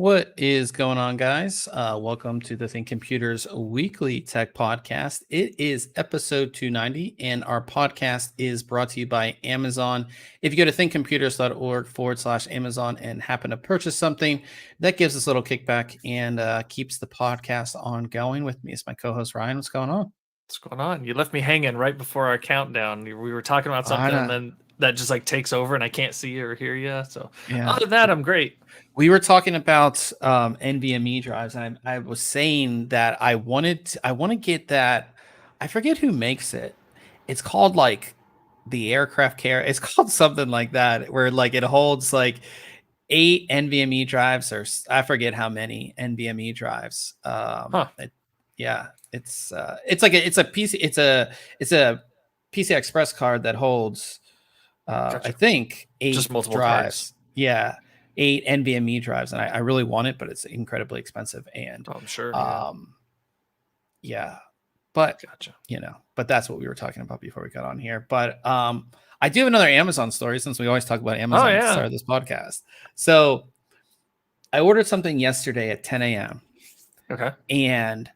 What is going on, guys? Welcome to the ThinkComputers weekly tech podcast. It is episode 290, and our podcast is brought to you by Amazon. If you go to thinkcomputers.org/Amazon and happen to purchase something, that gives us a little kickback and keeps the podcast ongoing. With me is my co-host Ryan. What's going on? What's going on? You left me hanging right before our countdown. We were talking about something, and then that just like takes over, and I can't see you or hear you. So other than that, I'm great. We were talking about NVMe drives, and I was saying that I want to get that. I forget who makes it. It's called like the aircraft carrier. It's called something like that, where like it holds like 8 NVMe drives, or I forget how many NVMe drives. It's a PCI Express card that holds I think 8 just multiple drives. Cards. Yeah. 8 NVMe drives, and I really want it, but it's incredibly expensive. And I'm sure. But gotcha. But that's what we were talking about before we got on here. But I do have another Amazon story, since we always talk about Amazon at the start of this podcast. So I ordered something yesterday at 10 a.m. Okay. And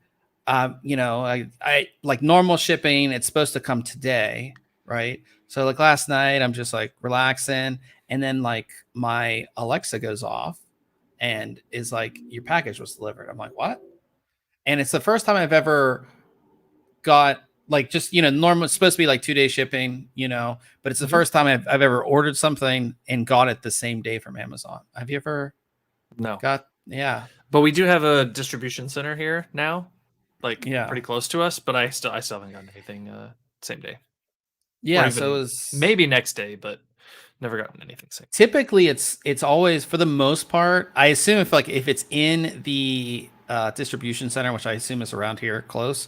I like normal shipping, it's supposed to come today, right? So like last night, I'm just like relaxing. And then like my Alexa goes off and is like, your package was delivered. I'm like, what? And it's the first time I've ever got like just, normal, it's supposed to be like 2-day shipping, but it's the first time I've ever ordered something and got it the same day from Amazon. Have you ever got? Yeah. But we do have a distribution center here now, pretty close to us, but I still haven't gotten anything same day. Yeah. So it was maybe next day, but never gotten anything same. Typically it's always, for the most part, I assume if it's in the distribution center, which I assume is around here close,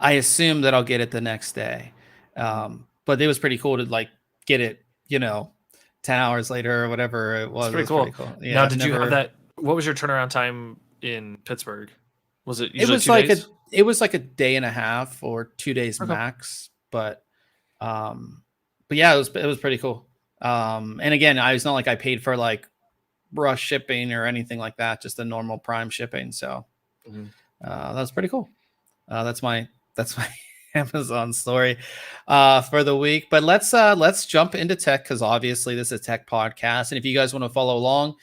I assume that I'll get it the next day. But it was pretty cool to like get it, 10 hours later or whatever it was. It's pretty cool. Yeah. Now, did you have that? What was your turnaround time in Pittsburgh? Was it usually 2 days? It was like a day and a half or 2 days max. But yeah, it was pretty cool. And again, it's not like I paid for like rush shipping or anything like that, just the normal Prime shipping. So that was pretty cool. That's my Amazon story for the week. But let's jump into tech, because obviously this is a tech podcast. And if you guys want to follow along,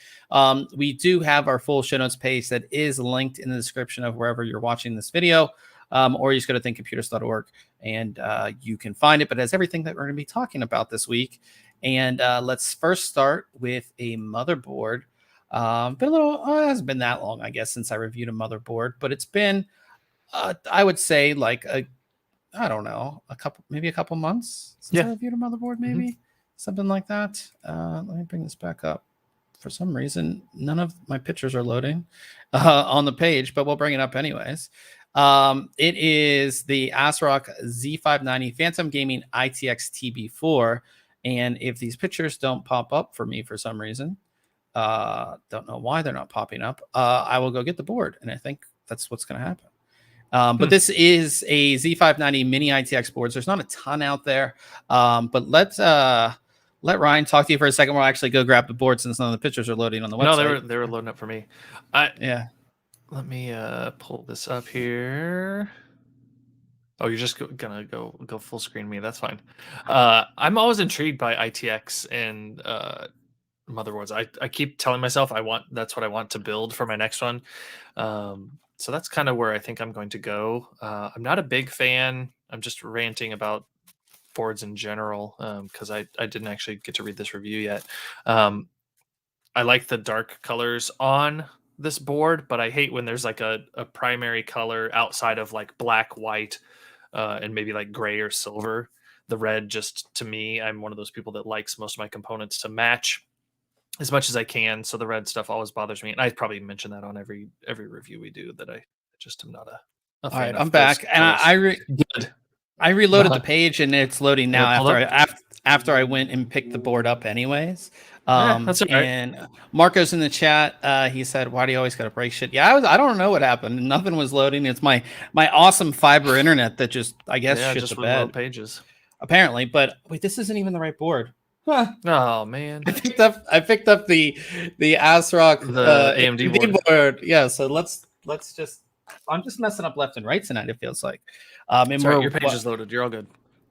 we do have our full show notes page that is linked in the description of wherever you're watching this video. Or you just go to thinkcomputers.org and you can find it. But it has everything that we're going to be talking about this week. And let's first start with a motherboard. It hasn't been that long, I guess, since I reviewed a motherboard, but it's been, I would say, like a couple months since I reviewed a motherboard, maybe something like that. Let me bring this back up. For some reason, none of my pictures are loading on the page, but we'll bring it up anyways. It is the ASRock Z590 Phantom Gaming-ITX TB4. And if these pictures don't pop up for me for some reason, don't know why they're not popping up, I will go get the board. And I think that's what's going to happen. But this is a Z590 mini ITX board. So there's not a ton out there. But let Ryan talk to you for a second. We'll actually go grab the board, since none of the pictures are loading on the website. No, they were loading up for me. Let me pull this up here. Oh, you're just gonna go full screen me. That's fine. I'm always intrigued by ITX and motherboards. I keep telling myself that's what I want to build for my next one. So that's kind of where I think I'm going to go. I'm not a big fan. I'm just ranting about boards in general, because I didn't actually get to read this review yet. I like the dark colors on this board, but I hate when there's like a primary color outside of like black, white, and maybe like gray or silver. The red, just to me, I'm one of those people that likes most of my components to match as much as I can. So the red stuff always bothers me. And I probably mention that on every review we do, that I just am not a fan. All right, I'm back. And I reloaded the page, and it's loading now after I went and picked the board up anyways. That's all right. And Marco's in the chat. He said, "Why do you always got to break shit?" Yeah, I don't know what happened. Nothing was loading. It's my awesome fiber internet that just, I guess, shit the bed. Pages. Apparently, but wait, this isn't even the right board. Huh. Oh man, I picked up the ASRock the AMD board. Yeah, so let's just. I'm just messing up left and right tonight. It feels like. And Sorry, your page is loaded. You're all good.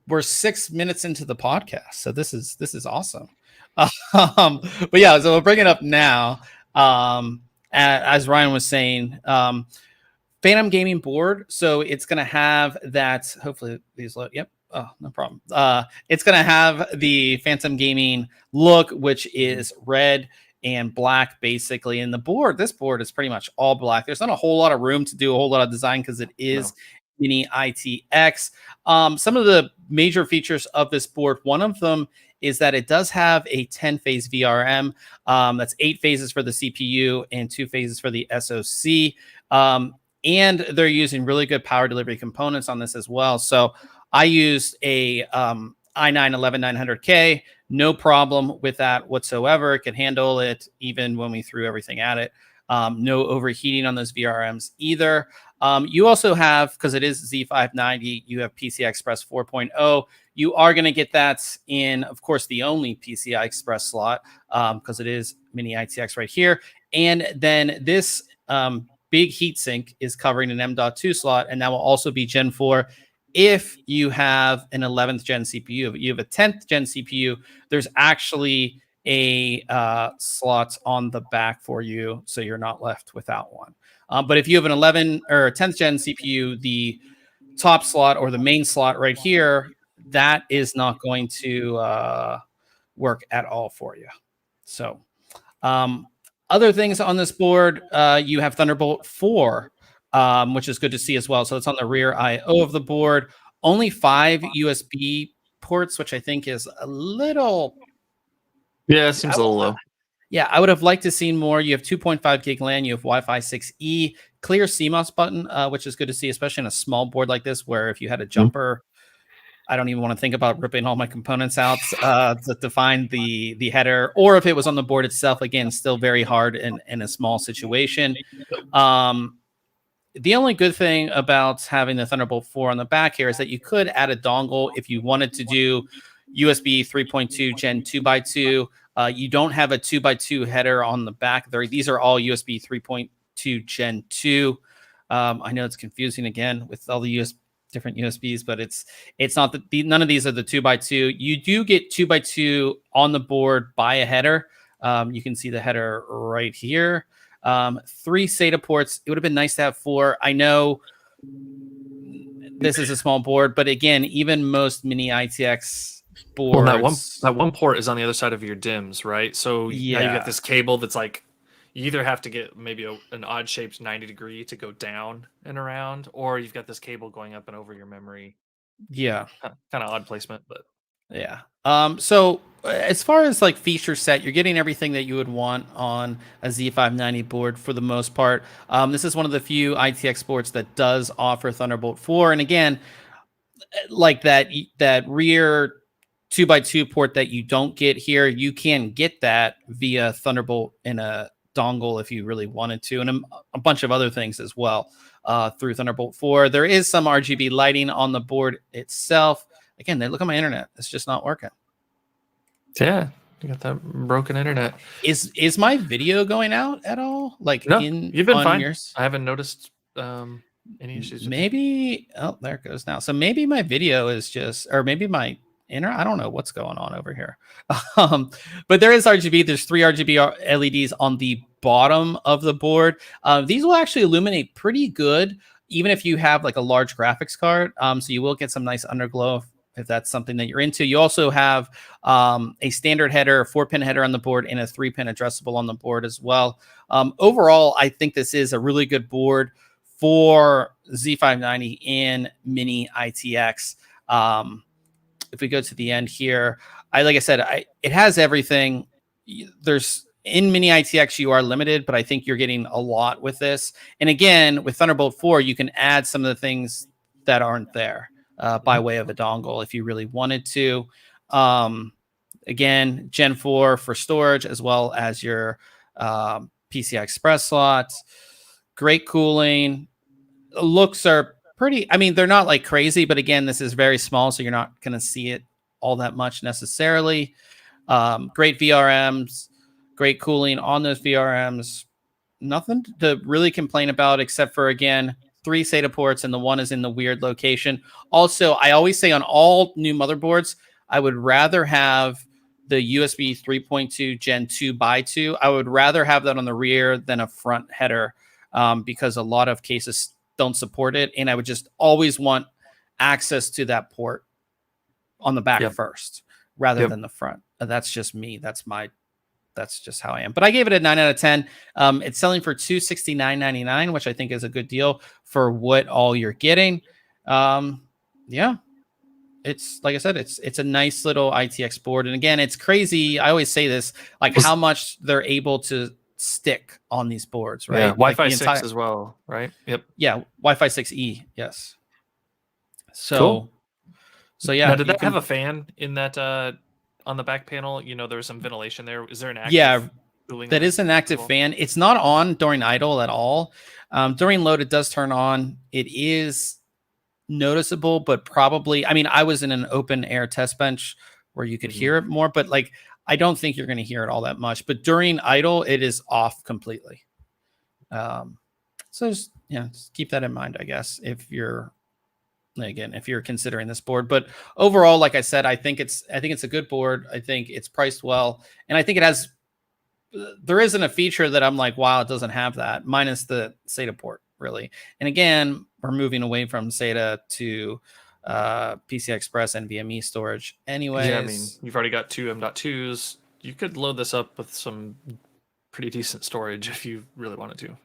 We're 6 minutes into the podcast, so this is awesome. But yeah, so we'll bring it up now. As Ryan was saying, Phantom Gaming board. So it's going to have that. Hopefully these load. Yep. Oh, no problem. It's going to have the Phantom Gaming look, which is red and black basically. And the board, this board is pretty much all black. There's not a whole lot of room to do a whole lot of design because it is mini ITX. Some of the major features of this board, one of them is that it does have a 10-phase VRM. That's 8 phases for the CPU and 2 phases for the SoC. And they're using really good power delivery components on this as well. So I used a i9-11900K, no problem with that whatsoever. It could handle it even when we threw everything at it. No overheating on those VRMs either. You also have, because it is Z590, you have PCI Express 4.0. You are going to get that in, of course, the only PCI Express slot, because it is mini ITX right here. And then this big heatsink is covering an M.2 slot, and that will also be Gen 4 if you have an 11th gen CPU. If you have a 10th gen CPU, there's actually a slot on the back for you, so you're not left without one. But if you have an 11 or 10th gen CPU, the top slot or the main slot right here, that is not going to work at all for you. So other things on this board, you have Thunderbolt 4, which is good to see as well. So it's on the rear I/O of the board. Only 5 USB ports, which I think is a little... Yeah, it seems a little low. Yeah, I would have liked to see more. You have 2.5 gig LAN. You have Wi-Fi 6E, clear CMOS button, which is good to see, especially in a small board like this, where if you had a jumper, I don't even want to think about ripping all my components out to find the header, or if it was on the board itself. Again, still very hard in a small situation. The only good thing about having the Thunderbolt 4 on the back here is that you could add a dongle if you wanted to do USB 3.2 Gen 2x2. You don't have a 2x2 header on the back there. These are all USB 3.2 Gen 2. I know it's confusing again with all the different USBs, but it's not that none of these are the 2x2. You do get 2x2 on the board by a header. You can see the header right here. 3 SATA ports. It would have been nice to have 4. I know this is a small board, but again, even most mini ITX boards. Well, that one port is on the other side of your DIMMs, right? So now you got this cable that's like, you either have to get maybe an odd shaped 90 degree to go down and around, or you've got this cable going up and over your memory. Yeah. Kind of odd placement, but yeah. So as far as like feature set, you're getting everything that you would want on a Z590 board for the most part. This is one of the few ITX boards that does offer Thunderbolt 4. And again, like that rear 2x2 port that you don't get here, you can get that via Thunderbolt in a dongle if you really wanted to, and a bunch of other things as well through Thunderbolt 4. There is some RGB lighting on the board itself. Again, they look at my internet. It's just not working. Yeah, you got that broken internet. Is my video going out at all? Like, no, you've been fine. Yours? I haven't noticed any issues. Maybe there it goes now. So maybe my video is just, or maybe my I don't know what's going on over here. But there is RGB. There's 3 RGB LEDs on the bottom of the board. These will actually illuminate pretty good, even if you have like a large graphics card. So you will get some nice underglow if that's something that you're into. You also have a standard header, a 4-pin header on the board, and a 3-pin addressable on the board as well. Overall, I think this is a really good board for Z590 in mini ITX. If we go to the end here, like I said, it has everything. There's in mini ITX, you are limited, but I think you're getting a lot with this. And again, with Thunderbolt 4, you can add some of the things that aren't there by way of a dongle if you really wanted to. Again, Gen 4 for storage, as well as your PCI Express slots. Great cooling. Looks are pretty, I mean, they're not like crazy, but again, this is very small, so you're not going to see it all that much necessarily. Great VRMs, great cooling on those VRMs. Nothing to really complain about except for, again, 3 SATA ports, and the one is in the weird location. Also, I always say on all new motherboards, I would rather have the USB 3.2 Gen 2x2. I would rather have that on the rear than a front header, because a lot of cases don't support it, and I would just always want access to that port on the back first rather than the front. That's just me. That's just how I am. But I gave it a 9 out of 10. It's selling for $269.99, which I think is a good deal for what all you're getting. Yeah, it's like I said, it's a nice little ITX board. And again, it's crazy. I always say this, like how much they're able to stick on these boards, right? Yeah, Wi-Fi like 6 as well, right? Yep. Yeah, Wi-Fi 6E. Yes. So, cool. So yeah. Now, did that have a fan in that on the back panel? You know, there was some ventilation there. Is there an active cooling? That is an active fan. It's not on during idle at all. During load, it does turn on. It is noticeable, but probably, I mean, I was in an open air test bench where you could hear it more, but like, I don't think you're going to hear it all that much. But during idle, it is off completely. So just keep that in mind, I guess, if you're considering this board. But overall, like I said, I think it's a good board. I think it's priced well, and I think there isn't a feature that I'm like, wow, it doesn't have that, minus the SATA port, really. And again, we're moving away from SATA to PCI Express NVMe storage anyways. Yeah, I mean, you've already got 2 M.2s. You could load this up with some pretty decent storage if you really wanted to.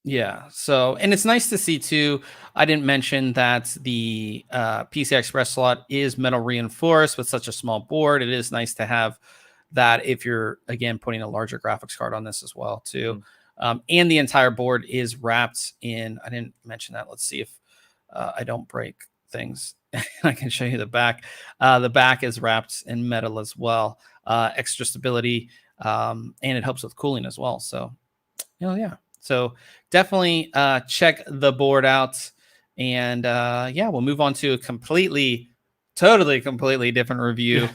Yeah. So, and it's nice to see too. I didn't mention that the PCI Express slot is metal reinforced with such a small board. It is nice to have that if you're, again, putting a larger graphics card on this as well too. And the entire board is wrapped in, I didn't mention that. Let's see if I don't break things. I can show you the back. The back is wrapped in metal as well. Extra stability, and it helps with cooling as well. So, yeah. So definitely check the board out. And we'll move on to a completely different review,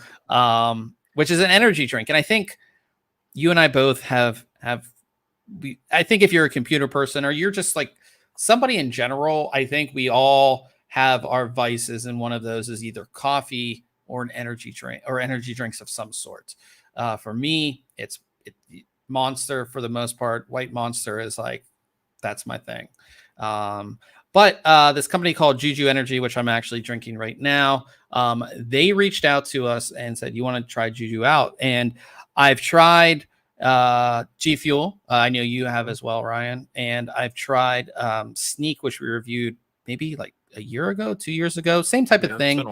which is an energy drink. And I think you and I both have I think if you're a computer person or you're just like somebody in general, I think we all have our vices. And one of those is either coffee or an energy drink or energy drinks of some sort. For me, it's Monster for the most part. White Monster is like, that's my thing. But this company called JuJu Energy, which I'm actually drinking right now, they reached out to us and said, you want to try JuJu out? And I've tried G Fuel. I know you have as well, Ryan. And I've tried Sneak, which we reviewed maybe like a year ago, 2 years ago, same type of thing.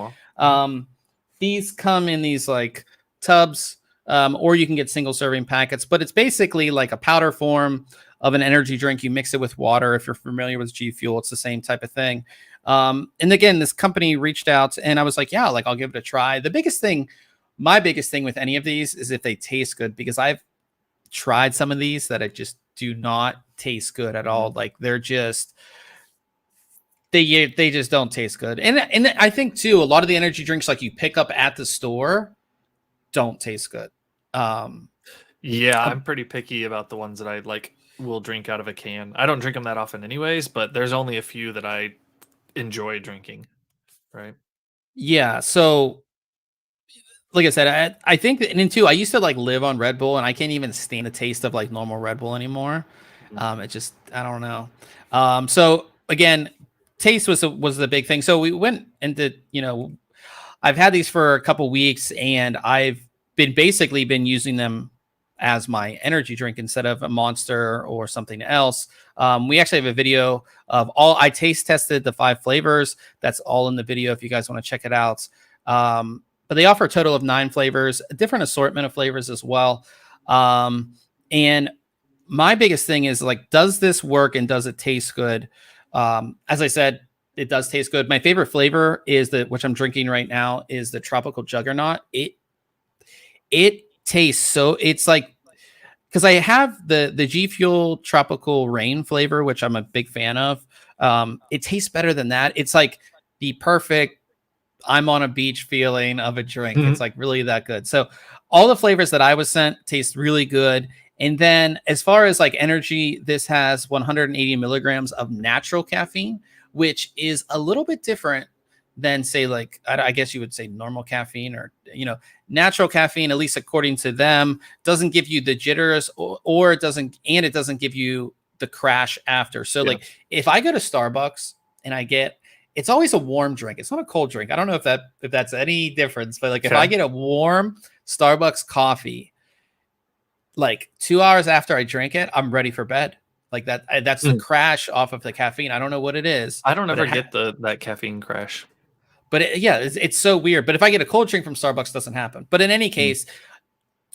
These come in these like tubs, or you can get single serving packets, but it's basically like a powder form of an energy drink. You mix it with water. If you're familiar with G Fuel, it's the same type of thing. And again, this company reached out and I was like, yeah, like I'll give it a try. My biggest thing with any of these is if they taste good, because I've tried some of these that I just do not taste good at all. Like they're just, they just don't taste good. And I think too, a lot of the energy drinks like you pick up at the store don't taste good. Yeah, I'm pretty picky about the ones that I like will drink out of a can. I don't drink them that often anyways, but there's only a few that I enjoy drinking, right? Yeah, so like I said, I think that, and then too, I used to like live on Red Bull and I can't even stand the taste of like normal Red Bull anymore. It just, I don't know. So again, taste was the big thing. So we went into, I've had these for a couple weeks and I've basically been using them as my energy drink instead of a Monster or something else. We actually have a video of I taste tested the 5 flavors. That's all in the video if you guys want to check it out. But they offer a total of 9 flavors, a different assortment of flavors as well. And my biggest thing is like, does this work and does it taste good? As I said, it does taste good. My favorite flavor is which I'm drinking right now, is the Tropical Juggernaut. It tastes so, it's like, because I have the G Fuel Tropical Rain flavor, which I'm a big fan of. It tastes better than that. It's like the perfect I'm on a beach feeling of a drink. It's like really that good. So all the flavors that I was sent taste really good. And then as far as like energy, this has 180 milligrams of natural caffeine, which is a little bit different than say like, I guess you would say normal caffeine, or, you know, natural caffeine, at least according to them, doesn't give you the jitters or it doesn't give you the crash after. So like if I go to Starbucks and I get, it's always a warm drink. It's not a cold drink. I don't know if that's any difference, but like if I get a warm Starbucks coffee, like 2 hours after I drink it, I'm ready for bed. Like that's the crash off of the caffeine. I don't know what it is. I don't ever get that caffeine crash. But it's so weird. But if I get a cold drink from Starbucks, it doesn't happen. But in any case,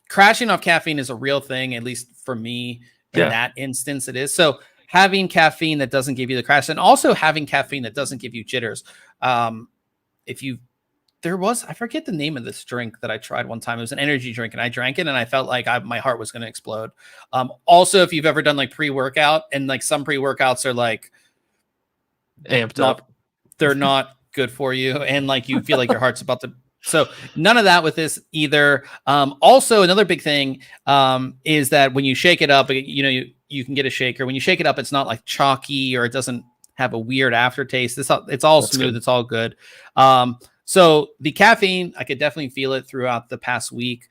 crashing off caffeine is a real thing, at least for me. In that instance, it is. So having caffeine that doesn't give you the crash, and also having caffeine that doesn't give you jitters. I forget the name of this drink that I tried one time. It was an energy drink, and I drank it, and I felt like my heart was going to explode. Also, if you've ever done like pre-workout, and like some pre-workouts are like amped up, they're not good for you, and like you feel like your heart's about to. So none of that with this either. Also, another big thing is that when you shake it up, you know, you can get a shaker. When you shake it up, it's not like chalky, or it doesn't have a weird aftertaste. It's all smooth. Good. It's all good. So the caffeine, I could definitely feel it throughout the past week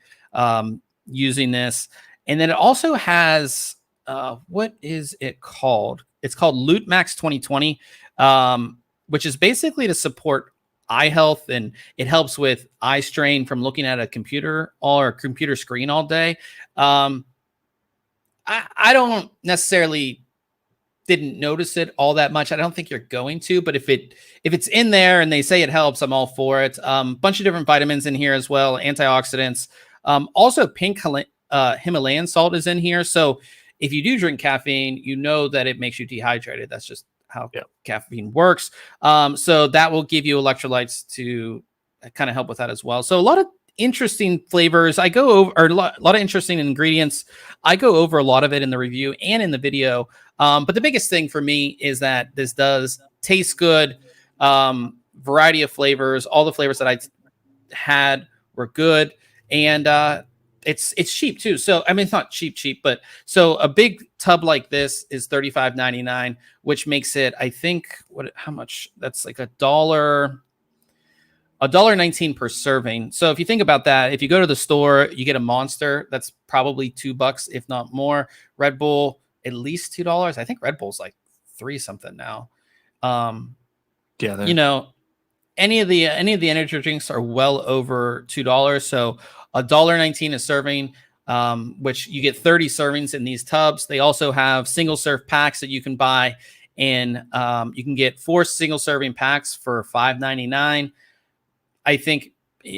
using this. And then it also has, what is it called? It's called Loot Max 2020, which is basically to support eye health, and it helps with eye strain from looking at a computer or computer screen all day. I don't necessarily didn't notice it all that much. I don't think you're going to, but if it's in there and they say it helps, I'm all for it. Bunch of different vitamins in here as well, antioxidants. Also pink Himalayan salt is in here. So if you do drink caffeine, you know that it makes you dehydrated. That's just how caffeine works. So that will give you electrolytes to kind of help with that as well. So a lot of interesting flavors. I go over, or a lot of interesting ingredients. I go over a lot of it in the review and in the video. But the biggest thing for me is that this does taste good. Variety of flavors. All the flavors that I had were good, and it's cheap too. So I mean, it's not cheap, but so a big tub like this is $35.99, which makes it, I think, how much? That's like $1.19 per serving. So if you think about that, if you go to the store, you get a Monster, that's probably $2, if not more. Red Bull, at least $2. I think Red Bull's like $3 something now. You know, any of the energy drinks are well over $2. So $1.19 a serving, which you get 30 servings in these tubs. They also have single serve packs that you can buy, and you can get 4 single serving packs for $5.99. I think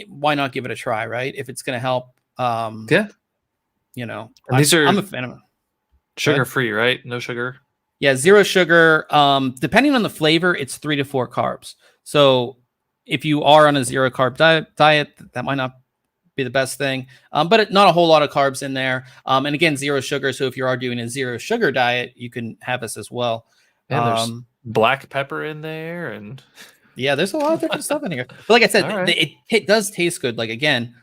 why not give it a try, right? If it's going to help. You know, and I'm a fan of it. Sugar free, right? No sugar. Yeah, 0 sugar. Depending on the flavor, it's 3 to 4 carbs. So if you are on a 0 carb diet, that might not be the best thing. But not a whole lot of carbs in there. And again, 0 sugar. So if you are doing a 0 sugar diet, you can have this as well. And there's black pepper in there, and yeah, there's a lot of different stuff in here. But like I said, it does taste good. Like again,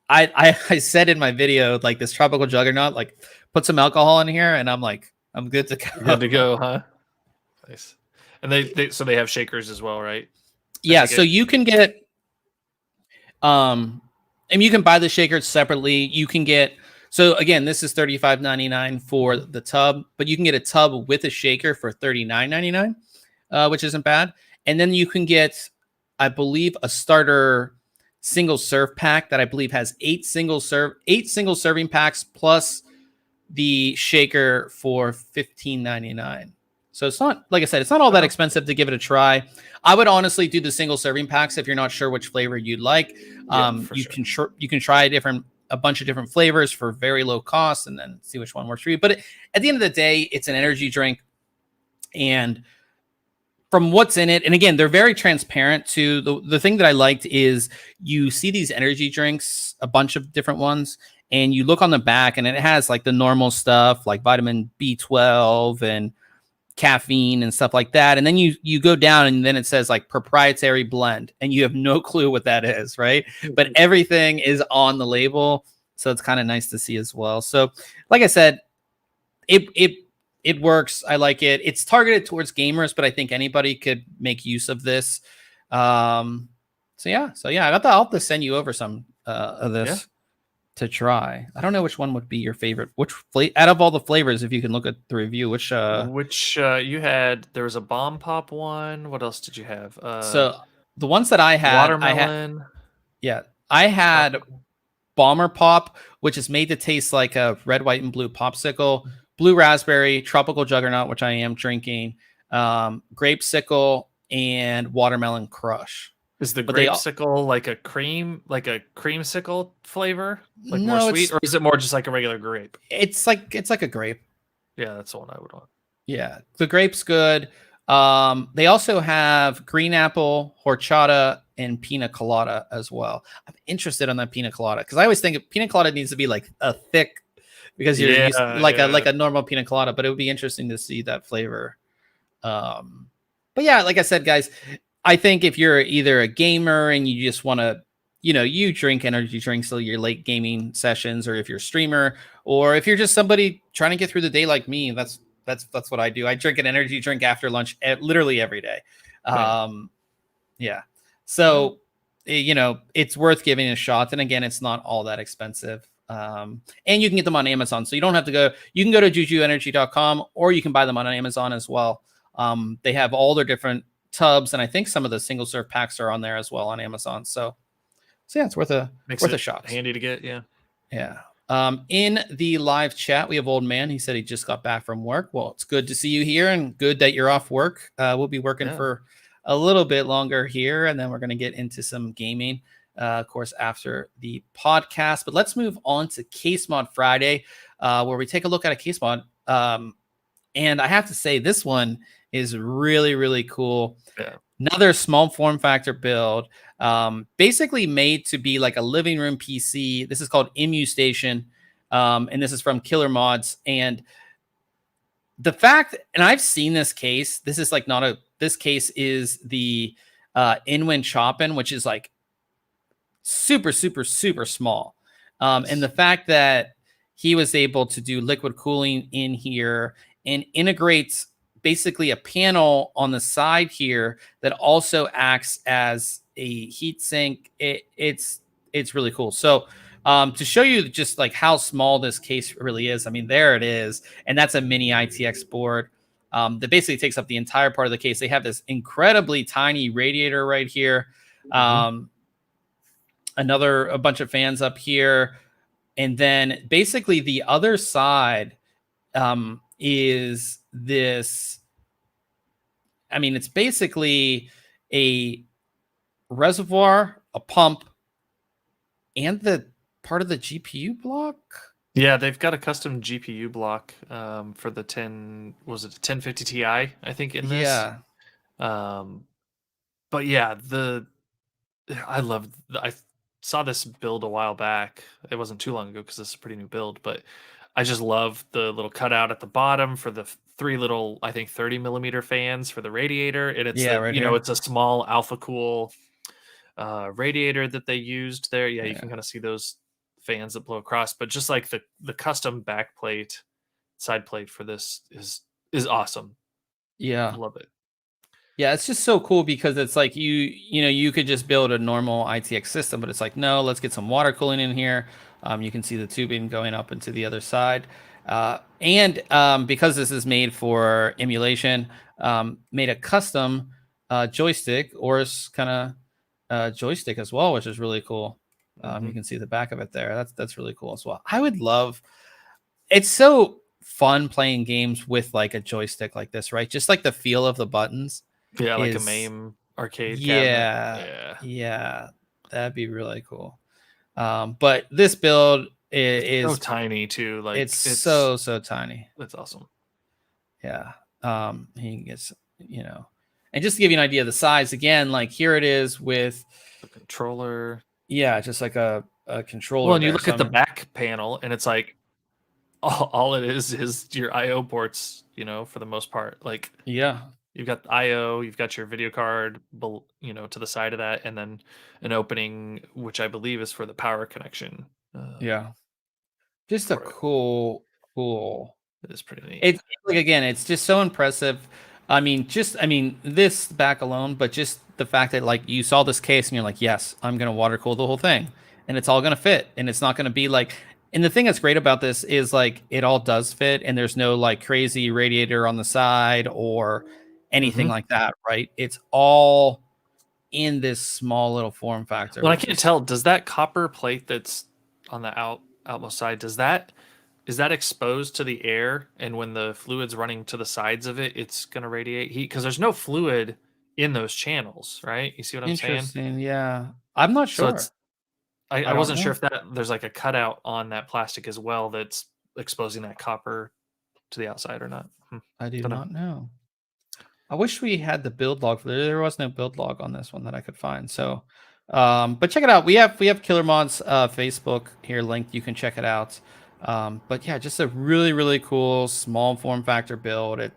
I said in my video, like this tropical juggernaut, like put some alcohol in here, and I'm like, I'm good to go. Good to go, huh? Nice. And they have shakers as well, right? Yeah, so you can get, and you can buy the shakers separately. You can get, so again, this is $35.99 for the tub, but you can get a tub with a shaker for $39.99, which isn't bad. And then you can get, I believe, a starter single serve pack that I believe has 8 single serving packs plus the shaker for $15.99. So it's not, like I said, it's not all that expensive to give it a try. I would honestly do the single serving packs if you're not sure which flavor you'd like. You can try a bunch of different flavors for very low cost, and then see which one works for you. But at the end of the day, it's an energy drink, and from what's in it, and again, they're very transparent too. The thing that I liked is you see these energy drinks, a bunch of different ones, and you look on the back, and it has like the normal stuff like vitamin B12 and caffeine and stuff like that. And then you go down and then it says like proprietary blend and you have no clue what that is, right? But everything is on the label. So it's kind of nice to see as well. So like I said, it works. I like it. It's targeted towards gamers, but I think anybody could make use of this. So yeah, I'll have to send you over some of this to try. I don't know which one would be your favorite. Which out of all the flavors, if you can look at the review, which you had? There was a bomb pop one. What else did you have? So the ones that I had, watermelon. I had Bomber Pop, which is made to taste like a red, white, and blue popsicle. Blue raspberry, tropical juggernaut, which I am drinking, grapesicle, and watermelon crush. Is the grapesicle like a creamsicle flavor, like no, more sweet, or is it more just like a regular grape? It's like a grape. Yeah, that's the one I would want. Yeah, the grape's good. They also have green apple, horchata, and pina colada as well. I'm interested in that pina colada because I always think pina colada needs to be like a thick. Because you're used like a normal pina colada, but it would be interesting to see that flavor. But yeah, like I said, guys, I think if you're either a gamer and you just want to, you drink energy drinks till your late gaming sessions, or if you're a streamer, or if you're just somebody trying to get through the day like me, that's what I do. I drink an energy drink after lunch, literally every day. Yeah. So, it's worth giving a shot. And again, it's not all that expensive. And you can get them on Amazon. So you don't have to go, you can go to jujuenergy.com or you can buy them on Amazon as well. They have all their different tubs. And I think some of the single serve packs are on there as well on Amazon. So yeah, it's worth a shot. Handy to get. Yeah. Yeah. In the live chat, we have Old Man. He said he just got back from work. Well, it's good to see you here and good that you're off work. We'll be working for a little bit longer here, and then we're going to get into some gaming, of course, after the podcast. But let's move on to Case Mod Friday, where we take a look at a case mod. And I have to say, this one is really, really cool. Yeah. Another small form factor build, basically made to be like a living room PC. This is called Imu Station, and this is from Killer Mods. And the fact, and I've seen this case. This is like not a. This case is the Inwin Choppin, which is like super, super, super small. And the fact that he was able to do liquid cooling in here and integrates basically a panel on the side here that also acts as a heat sink. It's really cool. So to show you just like how small this case really is, I mean, there it is. And that's a mini ITX board that basically takes up the entire part of the case. They have this incredibly tiny radiator right here. A bunch of fans up here. And then basically the other side is this. I mean, it's basically a reservoir, a pump, and the part of the GPU block. Yeah, they've got a custom GPU block for the 1050 Ti, I think, in this. Yeah. But yeah, I saw this build a while back. It wasn't too long ago because this is a pretty new build, but I just love the little cutout at the bottom for the three little, I think, 30 millimeter fans for the radiator. And it's, it's a small Alpha Cool radiator that they used there. Yeah, you can kind of see those fans that blow across, but just like the custom back plate, side plate for this is awesome. Yeah. I love it. Yeah, it's just so cool because it's like you could just build a normal ITX system, but it's like, no, let's get some water cooling in here. You can see the tubing going up into the other side. And because this is made for emulation, made a custom joystick or kind of joystick as well, which is really cool. You can see the back of it there. That's really cool as well. I would love. It's so fun playing games with like a joystick like this, right? Just like the feel of the buttons. Yeah, like a MAME arcade cabinet. Yeah, that'd be really cool. But this build is so tiny too. Like it's so tiny. That's awesome. Yeah. He gets, and just to give you an idea of the size, again, like here it is with the controller. Yeah, just like a controller. Well, and you look at the back panel, and it's like all it is your I/O ports for the most part. Like, Yeah. you've got I/O, you've got your video card, to the side of that, and then an opening, which I believe is for the power connection. Yeah. Just a For it. cool. It is pretty neat. It's like, again, it's just so impressive. I mean, this back alone, but just the fact that like you saw this case and you're like, yes, I'm gonna water cool the whole thing, and it's all gonna fit, and it's not gonna be like. And the thing that's great about this is like it all does fit, and there's no like crazy radiator on the side or anything like that, right? It's all in this small little form factor. Well, I Which can't is tell. Does that copper plate that's on the outmost side, is that exposed to the air? And when the fluid's running to the sides of it, it's gonna radiate heat? Because there's no fluid in those channels, right? You see what I'm saying? interesting. Yeah, I'm not So sure. it's I, I I don't wasn't sure know. if there's like a cutout on that plastic as well that's exposing that copper to the outside or not. I do Don't know. not know. I wish we had the build log. There was no build log on this one that I could find. So, but check it out. We have Killer Mods Facebook here linked. You can check it out. But yeah, just a really cool small form factor build.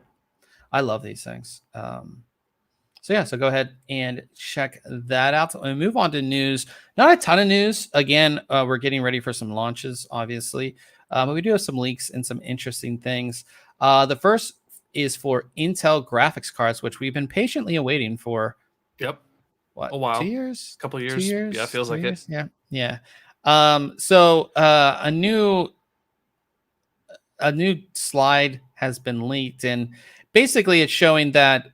I love these things. So yeah, so go ahead and check that out. And move on to news. Not a ton of news. Again, we're getting ready for some launches, obviously. But we do have some leaks and some interesting things. The first is for Intel graphics cards, which we've been patiently awaiting for. Yep. What, A while. 2 years? Couple 2 years. years? Yeah, feels 3 like it. years? Yeah, yeah. So a new slide has been leaked, and basically it's showing that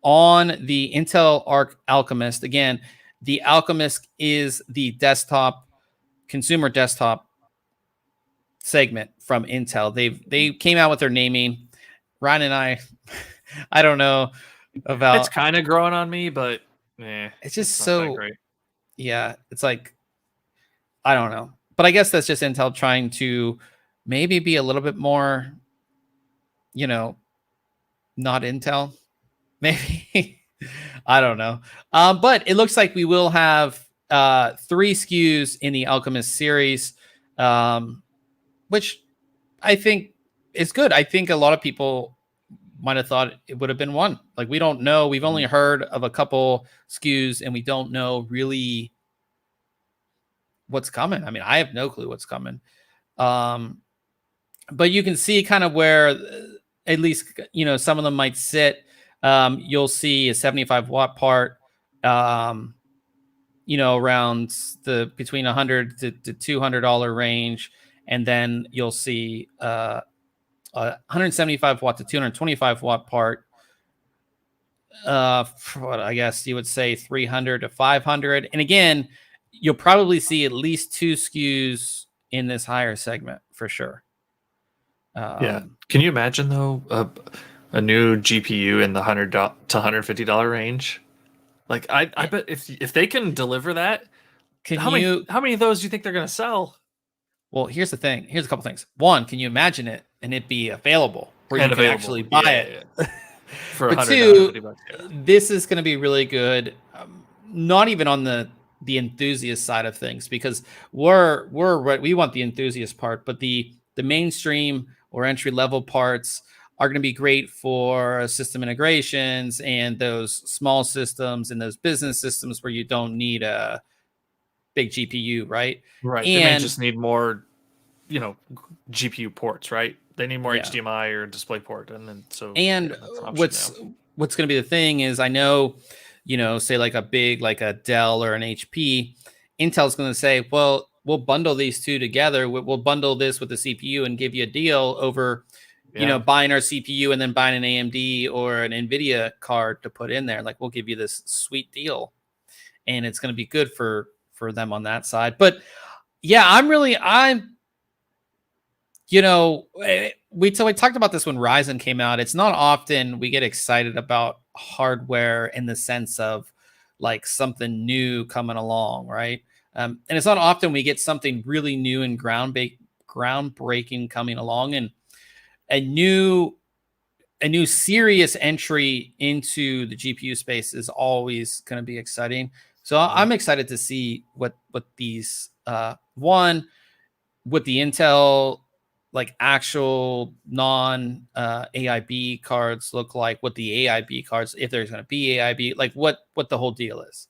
on the Intel Arc Alchemist, again, the Alchemist is the consumer desktop segment from Intel. They came out with their naming. Ryan and I don't know about. It's kind of growing on me, but It's just not that so. great. Yeah, it's like I don't know, but I guess that's just Intel trying to maybe be a little bit more, not Intel. Maybe I don't know. But it looks like we will have 3 SKUs in the Alchemist series, which I think is good. I think a lot of people might have thought it would have been one. Like, we don't know. We've only heard of a couple SKUs, and we don't know really what's coming. I mean, I have no clue what's coming. But you can see kind of where at least, some of them might sit. You'll see a 75 watt part, around the between $100 to $200 range. And then you'll see a 175 watt to 225 watt part. What I guess you would say 300 to 500. And again, you'll probably see at least 2 SKUs in this higher segment for sure. Yeah. Can you imagine though a new GPU in the $100 to $150 range? Like I bet if they can deliver that, how many of those do you think they're going to sell? Well, here's the thing. Here's a couple things. One, can you imagine it and it be available where And you can actually buy it? For But 100 2, yeah. This is going to be really good. Not even on the enthusiast side of things, because we want the enthusiast part, but the mainstream or entry level parts are going to be great for system integrations and those small systems and those business systems where you don't need a big GPU, right? Right. And they may just need more, GPU ports, right? They need more HDMI or DisplayPort, and then what's going to be the thing is, I know, say like a big, like a Dell or an HP, Intel's going to say, well, we'll bundle these two together. We'll bundle this with the CPU and give you a deal over, buying our CPU and then buying an AMD or an NVIDIA card to put in there. Like, we'll give you this sweet deal, and it's going to be good for them on that side. But yeah, we talked about this when Ryzen came out. It's not often we get excited about hardware in the sense of like something new coming along, right? And it's not often we get something really new and groundbreaking coming along, and a new serious entry into the GPU space is always going to be exciting. So I'm excited to see what these one with the Intel like actual non AIB cards look like, what the AIB cards, if there's going to be AIB, like what the whole deal is.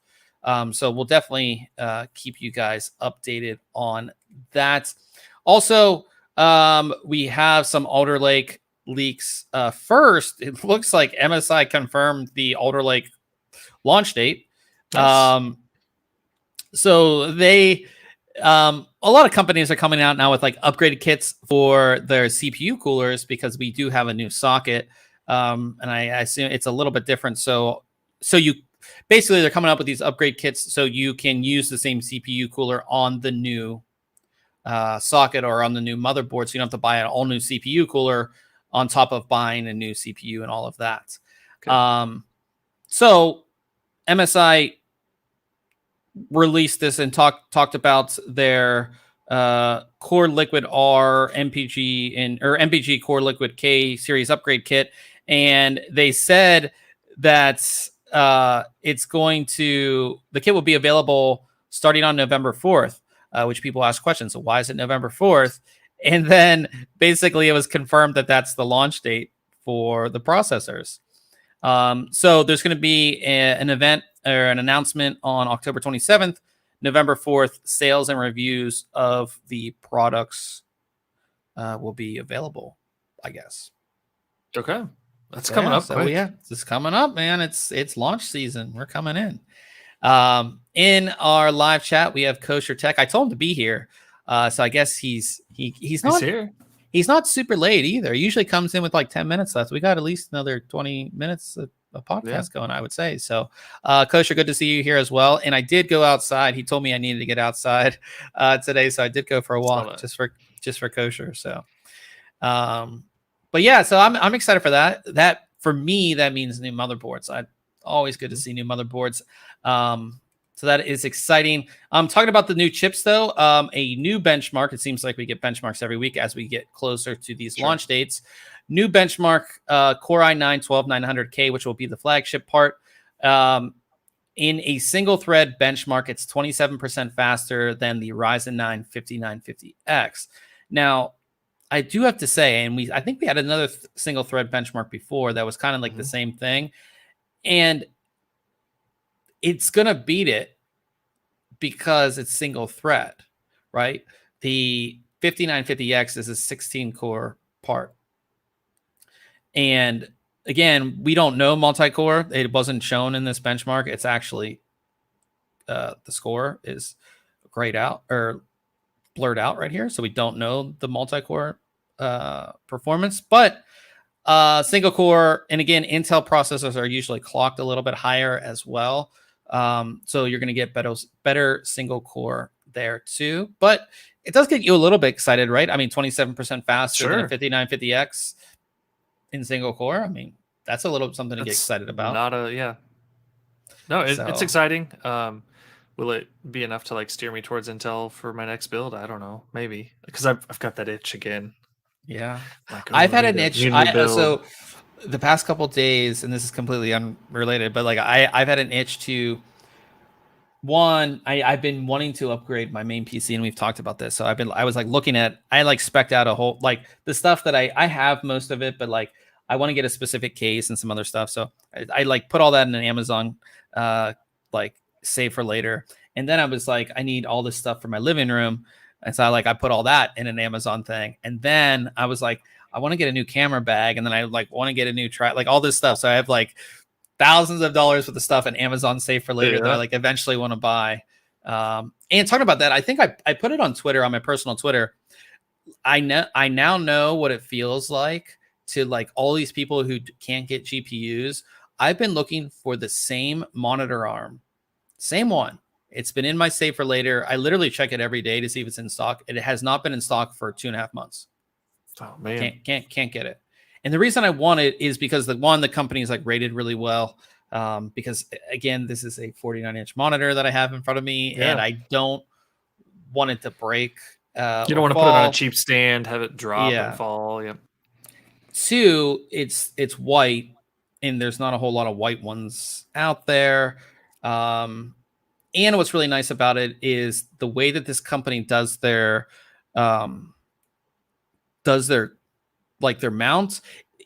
So we'll definitely keep you guys updated on that. Also, we have some Alder Lake leaks. First, it looks like MSI confirmed the Alder Lake launch date. Nice. So they, a lot of companies are coming out now with like upgraded kits for their CPU coolers, because we do have a new socket. And I assume it's a little bit different. So you basically, they're coming up with these upgrade kits so you can use the same CPU cooler on the new socket or on the new motherboard. So you don't have to buy an all new CPU cooler on top of buying a new CPU and all of that. Okay. So MSI released this and talked about their Core Liquid R MPG or MPG Core Liquid K series upgrade kit, and they said that the kit will be available starting on November 4th, which people ask questions. So why is it November 4th? And then basically it was confirmed that that's the launch date for the processors. So there's going to be an event or an announcement on October 27th, November 4th. Sales and reviews of the products will be available, I guess. Okay. That's coming up quick. Yeah, it's coming up, man. It's launch season. We're coming in. In our live chat, we have Kosher Tech. I told him to be here. So I guess he's not here. He's not super late either. He usually comes in with like 10 minutes left. We got at least another 20 minutes of podcast going, I would say. So Kosher, good to see you here as well. And I did go outside. He told me I needed to get outside today. So I did go for a walk just for Kosher. So but yeah, so I'm excited for that. That for me, that means new motherboards. Always good to see new motherboards. So that is exciting. Talking about the new chips, though, a new benchmark. It seems like we get benchmarks every week as we get closer to these launch dates. New benchmark, Core i9 12900K, which will be the flagship part. In a single thread benchmark, it's 27% faster than the Ryzen 9 5950X. Now, I do have to say, and I think we had another single thread benchmark before that was kind of like the same thing. And it's going to beat it because it's single thread, right? The 5950X is a 16 core part. And again, we don't know multi-core. It wasn't shown in this benchmark. It's actually, the score is grayed out or blurred out right here. So we don't know the multi-core performance, but single core, and again, Intel processors are usually clocked a little bit higher as well. So you're going to get better single core there too, but it does get you a little bit excited, right? I mean, 27% faster than a 5950X in single core. I mean, that's a little something to get excited about. No, it's exciting. Will it be enough to like steer me towards Intel for my next build? I don't know, maybe, because I've got that itch again. Yeah, like, I've had an itch. So the past couple days, and this is completely unrelated, but like I've had an itch to I've been wanting to upgrade my main PC, and we've talked about this. So I was like looking at, I like spec'd out a whole, like the stuff that I have most of it, but like I want to get a specific case and some other stuff. So I like put all that in an Amazon, like save for later. And then I was like, I need all this stuff for my living room. And so I put all that in an Amazon thing. And then I was like, I want to get a new camera bag. And then I like want to get a new like all this stuff. So I have like thousands of dollars worth of stuff in Amazon save for later that I like eventually want to buy. And talking about that, I think I put it on Twitter, on my personal Twitter. I now know what it feels like to like all these people who can't get GPUs. I've been looking for the same monitor arm, same one. It's been in my save for later. I literally check it every day to see if it's in stock. It has not been in stock for 2.5 months. Oh man, can't get it. And the reason I want it is because the company is like rated really well. Because again, this is a 49-inch monitor that I have in front of me, and I don't want it to break. You don't want to put it on a cheap stand, have it drop and fall. Yep. 2, it's white, and there's not a whole lot of white ones out there. And what's really nice about it is the way that this company does their does their mounts,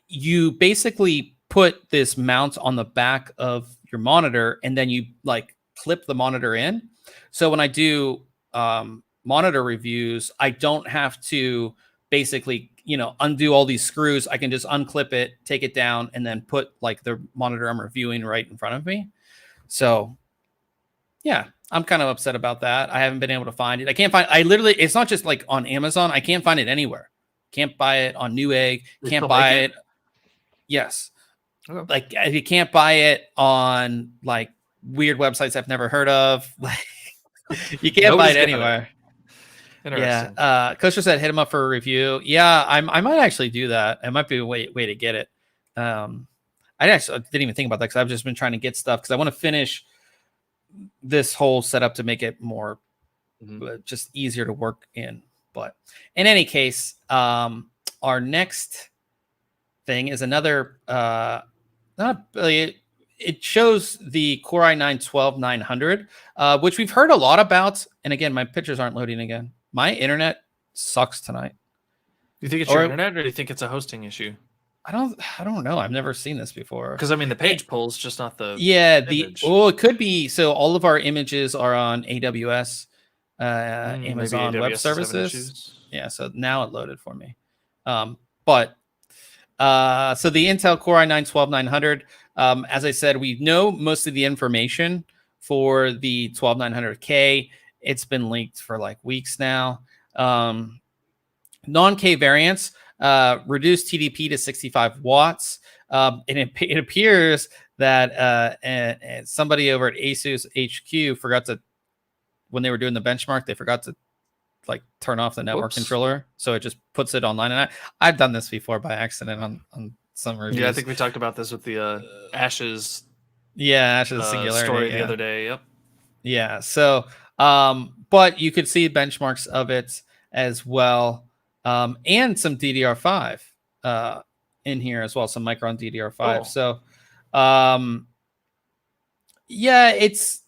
you basically put this mount on the back of your monitor, and then you like clip the monitor in. So when I do monitor reviews, I don't have to basically, undo all these screws. I can just unclip it, take it down, and then put like the monitor I'm reviewing right in front of me. So yeah, I'm kind of upset about that. I haven't been able to find it. It's not just like on Amazon. I can't find it anywhere. Can't buy it on Newegg. Can't buy it. Yes. Okay. Like you can't buy it on like weird websites I've never heard of. Like you can't buy it anywhere. Interesting. Yeah. Kosher said hit him up for a review. Yeah, I might actually do that. It might be a way to get it. I didn't even think about that because I've just been trying to get stuff because I want to finish this whole setup to make it more just easier to work in. But in any case, our next thing is another it shows the Core i9-12900, which we've heard a lot about. And again, my pictures aren't loading again. My internet sucks tonight. Do you think it's your internet, or do you think it's a hosting issue? I don't know. I've never seen this before. Because I mean, the page pulls, just not the image. It could be. So all of our images are on AWS, Amazon Web Services. Yeah. So now it loaded for me. So the Intel Core i9-12900. As I said, we know most of the information for the 12900K. It's been leaked for like weeks now. Non-K variants, reduced TDP to 65 watts. And it appears that somebody over at Asus HQ forgot to, when they were doing the benchmark, they forgot to like turn off the network controller. So it just puts it online. And I've done this before by accident on some reviews. Yeah, I think we talked about this with the Ashes. Yeah, Ashes Singularity story the other day. Yep. Yeah. So, but you could see benchmarks of it as well, and some DDR5 in here as well, some Micron DDR5. So, yeah, it's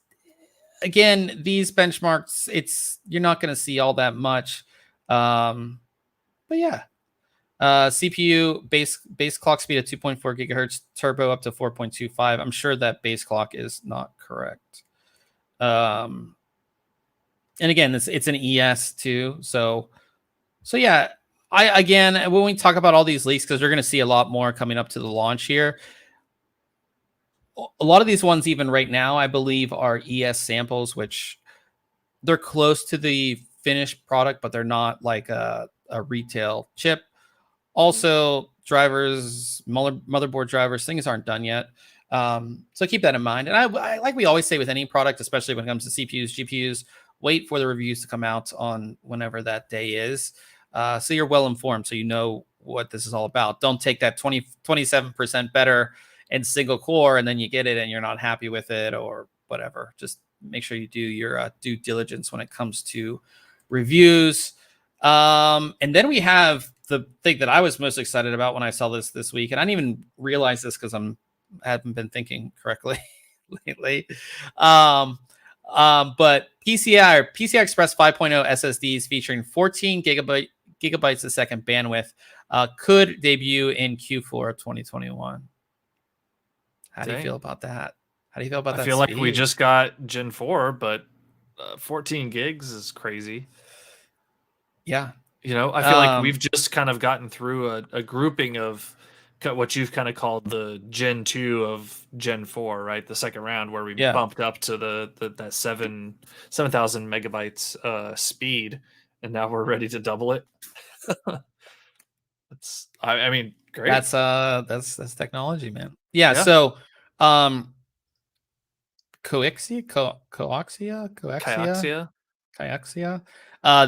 again these benchmarks. You're not going to see all that much, but yeah. CPU base clock speed at 2.4 gigahertz, turbo up to 4.25. I'm sure that base clock is not correct. And again, it's an ES too. So yeah, when we talk about all these leaks, because we're going to see a lot more coming up to the launch here. A lot of these ones, even right now, I believe are ES samples, which they're close to the finished product, but they're not like a retail chip. Also, drivers, motherboard drivers, things aren't done yet. So keep that in mind. And I like we always say with any product, especially when it comes to CPUs, GPUs, wait for the reviews to come out on whenever that day is. So you're well informed, so you know what this is all about. Don't take that 27% better in single core and then you get it and you're not happy with it or whatever. Just make sure you do your due diligence when it comes to reviews. And then we have the thing that I was most excited about when I saw this week, and I didn't even realize this because I haven't been thinking correctly lately. But PCI Express 5.0 SSDs featuring 14 gigabytes a second bandwidth could debut in Q4 of 2021. How do you feel about that? How do you feel about that? I feel like we just got Gen 4, but 14 gigs is crazy. Yeah. I feel like we've just kind of gotten through a grouping of what you've kind of called the Gen 2 of Gen 4, right? The second round where we bumped up to that 7,000 megabytes speed, and now we're ready to double it. I mean, great. That's technology, man. Yeah. So, Kioxia.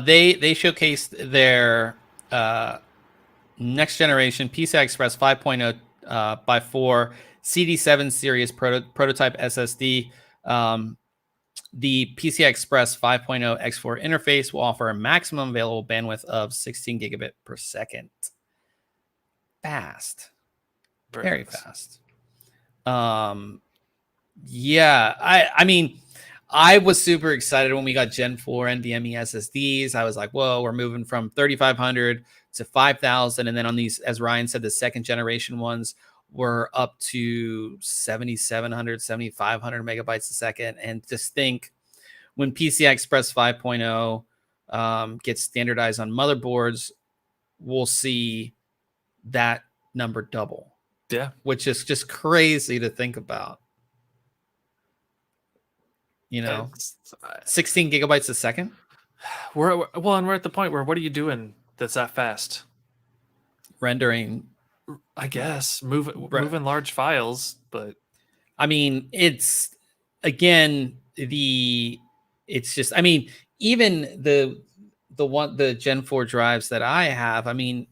They showcased their next generation PCI Express 5.0 by 4 CD7 series prototype SSD. The PCI Express 5.0 X4 interface will offer a maximum available bandwidth of 16 gigabit per second. Fast. Very fast. Yeah, I mean, I was super excited when we got Gen 4 NVMe SSDs. I was like, whoa, we're moving from 3,500 to 5,000, and then on these, as Ryan said, the second generation ones were up to 7,700, 7,500 megabytes a second. And just think, when PCI Express 5.0 gets standardized on motherboards, we'll see that number double. Yeah, which is just crazy to think about. 16 gigabytes a second. We're at the point where what are you doing that's that fast? Rendering, I guess, moving large files, but I mean, it's again it's just, I mean, even the Gen 4 drives that I have, I mean,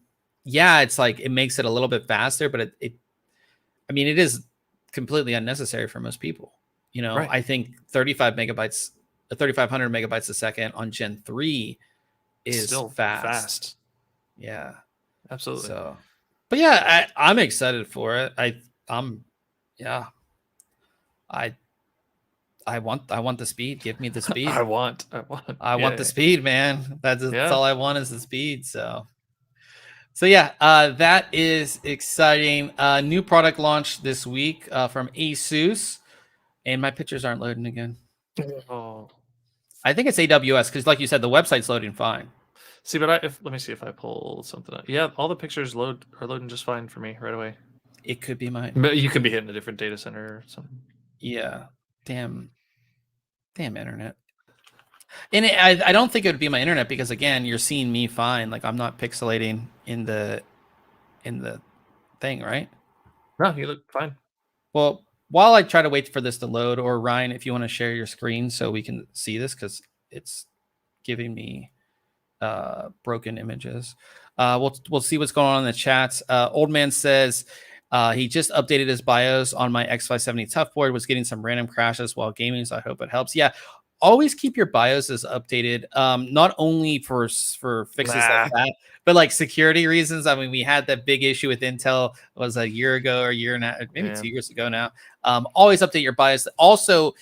yeah, it's like it makes it a little bit faster, but it I mean, it is completely unnecessary for most people. Right. I think 3,500 megabytes a second on Gen 3 is still fast. Yeah, absolutely. So, but yeah, I'm excited for it. I want the speed. Give me the speed. I want the speed, man. That's all I want is the speed. So yeah, that is exciting. New product launch this week from Asus, and my pictures aren't loading again. Oh, I think it's AWS because, like you said, the website's loading fine. See, but let me see if I pull something up. Yeah, all the pictures are loading just fine for me right away. It could be mine. But you could be hitting a different data center or something. Yeah, damn internet. And I don't think it would be my internet because, again, you're seeing me fine. Like, I'm not pixelating in the thing, right? No, you look fine. Well, while I try to wait for this to load, or Ryan, if you want to share your screen so we can see this, because it's giving me broken images. We'll see what's going on in the chats. Old Man says he just updated his BIOS on my X570 tough board, was getting some random crashes while gaming, so I hope it helps. Yeah, always keep your BIOSes updated, not only for fixes like that, but like security reasons. I mean, we had that big issue with Intel, was a year ago or a year and a, maybe 2 years ago now. Always update your BIOS. Also,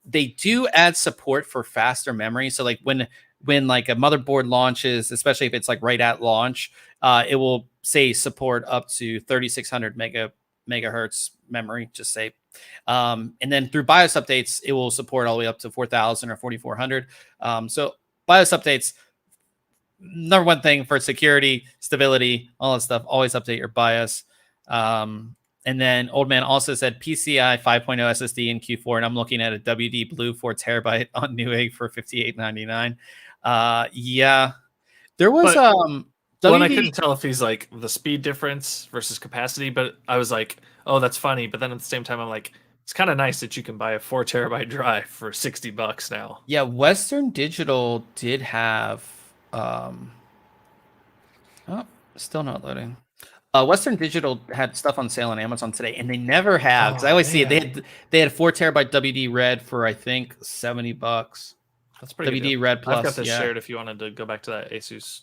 they do add support for faster memory. So like when like a motherboard launches, especially if it's like right at launch, it will say support up to 3,600 megahertz memory, just say. And then through BIOS updates, it will support all the way up to 4,000 or 4,400. So BIOS updates, number one thing for security, stability, all that stuff, always update your BIOS. And then Old Man also said PCIe 5.0 SSD in Q4, and I'm looking at a WD Blue 4 terabyte on Newegg for $58.99. Yeah, there was WD... Well, I couldn't tell if he's like the speed difference versus capacity, but I was like, oh, that's funny. But then at the same time, I'm like, it's kind of nice that you can buy a 4 terabyte drive for $60 now. Yeah, Western Digital did have oh, still not loading. Western Digital had stuff on sale on Amazon today, and they never have, because I always see it. They had 4 terabyte WD Red for I think $70. That's pretty WD good. Red Plus. I've got this shared if you wanted to go back to that Asus.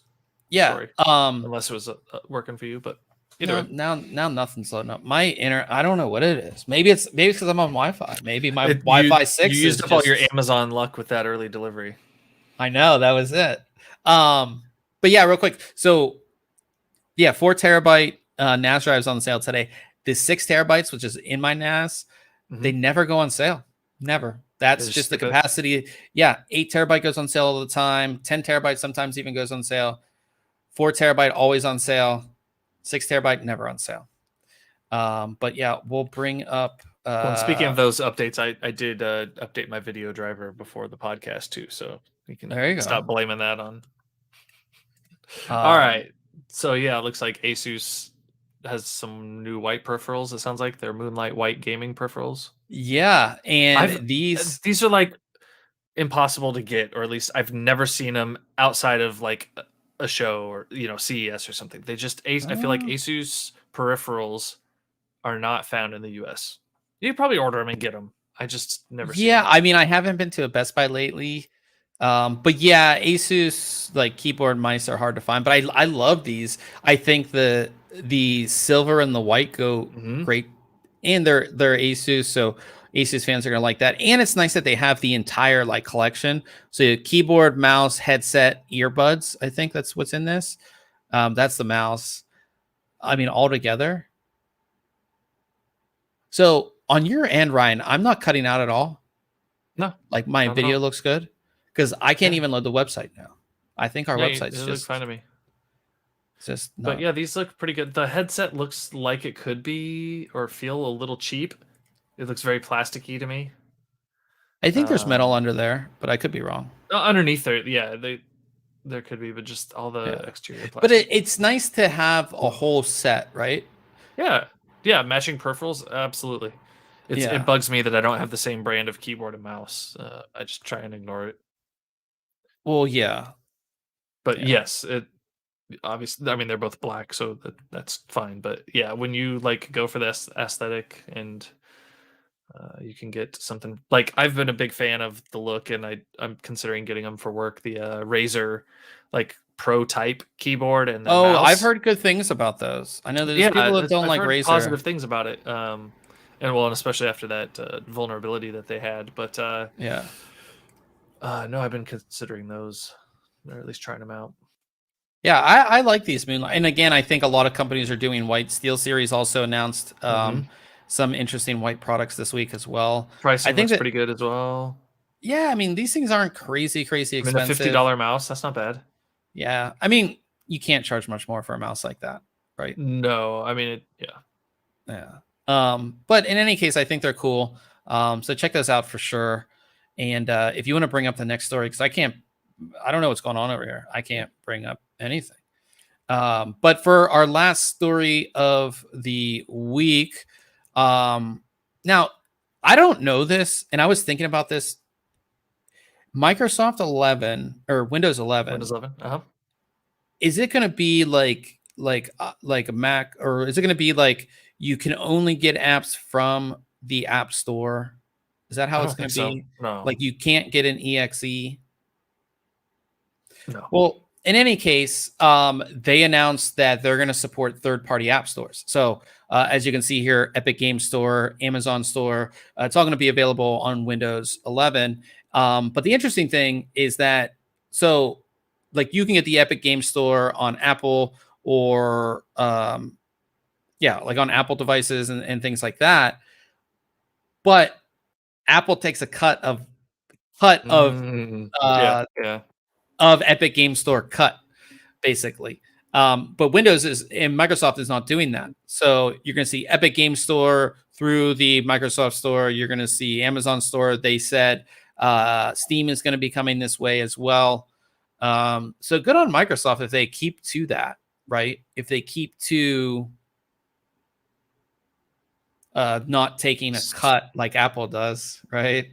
Yeah. Story. Unless it was working for you, but now nothing's loading up. My I don't know what it is. Maybe it's because I'm on Wi-Fi. Maybe my Wi-Fi 6. You used up all your Amazon luck with that early delivery. I know, that was it. But yeah, real quick. So yeah, 4 terabyte NAS drives on sale today. The 6 terabytes, which is in my NAS, they never go on sale. Never. That's just the capacity. Yeah, 8 terabyte goes on sale all the time. 10 terabyte sometimes even goes on sale. 4 terabyte always on sale. 6 terabyte never on sale. But yeah, we'll bring up. Well, speaking of those updates, I did update my video driver before the podcast too, so you can stop blaming that on. All right. So yeah, it looks like Asus has some new white peripherals. It sounds like they're Moonlight White gaming peripherals. Yeah, and these are like impossible to get, or at least I've never seen them outside of like a show or CES or something. They just I feel like Asus peripherals are not found in the US. You probably order them and get them. I just never seen them. I mean, I haven't been to a Best Buy lately. But yeah, Asus like keyboard mice are hard to find, but I love these. I think the silver and the white go great, and they're Asus, so Asus fans are gonna like that. And it's nice that they have the entire like collection. So keyboard, mouse, headset, earbuds. I think that's what's in this. That's the mouse. I mean, all together. So on your end, Ryan, I'm not cutting out at all. No, like my video looks good because I can't even load the website now. I think our website's it looks just fine to me. Just not. But yeah, these look pretty good. The headset looks like it could be or feel a little cheap. It looks very plasticky to me. I think there's metal under there, but I could be wrong. Underneath there, yeah, there could be, but just all the exterior plastic. But it's nice to have a whole set, right? Yeah, matching peripherals, absolutely. It bugs me that I don't have the same brand of keyboard and mouse. I just try and ignore it. Well, yeah. But yes, it obviously. I mean, they're both black, so that's fine. But yeah, when you like go for this aesthetic and you can get something like I've been a big fan of the look, and I'm considering getting them for work. The Razer, like Pro type keyboard and the mouse. I've heard good things about those. I know there's people that don't like Razer. Positive things about it. And especially after that vulnerability that they had. But yeah. No, I've been considering those, or at least trying them out. Yeah, I like these Moonlight. And again, I think a lot of companies are doing white. SteelSeries also announced some interesting white products this week as well. Pricing looks pretty good as well. Yeah, I mean, these things aren't crazy expensive. I mean, a $50 mouse, that's not bad. Yeah, I mean, you can't charge much more for a mouse like that, right? No, I mean, yeah. But in any case, I think they're cool. So check those out for sure. And if you want to bring up the next story, because I don't know what's going on over here. I can't bring up anything. But for our last story of the week, now I don't know this, and I was thinking about this. Microsoft 11 or Windows 11. Windows 11. Is it going to be like a Mac, or is it going to be like you can only get apps from the App Store? Is that how it's going to be? So. No. Like you can't get an EXE? No. Well, in any case, they announced that they're going to support third-party app stores. So as you can see here, Epic Game Store, Amazon Store, it's all going to be available on Windows 11. But the interesting thing is that, so like you can get the Epic Game Store on Apple or, like on Apple devices and things like that. But Apple takes a cut of Epic Game Store cut, basically. But Windows and Microsoft is not doing that. So you're going to see Epic Game Store through the Microsoft Store. You're going to see Amazon Store. They said Steam is going to be coming this way as well. So good on Microsoft if they keep to that, right? If they keep to not taking a cut like Apple does, right?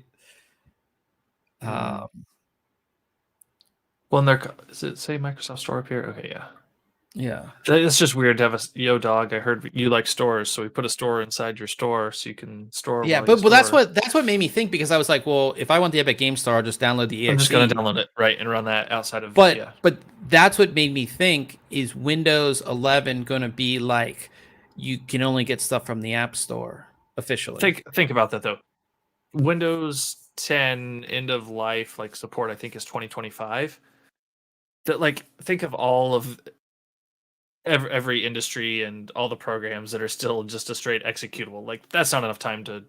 Well, does it say Microsoft Store up here? Okay, yeah. Yeah. It's just weird to have a dog. I heard you like stores, so we put a store inside your store so you can store. Yeah, but that's what made me think, because I was like, well, if I want the Epic Game Store, I'll just download the EXE. I'm just going to download it, right, and run that outside of. But that's what made me think, is Windows 11 going to be like you can only get stuff from the App Store officially? Think about that though. Windows 10 end of life support, I think, is 2025. That think of all of every industry and all the programs that are still just a straight executable. That's not enough time to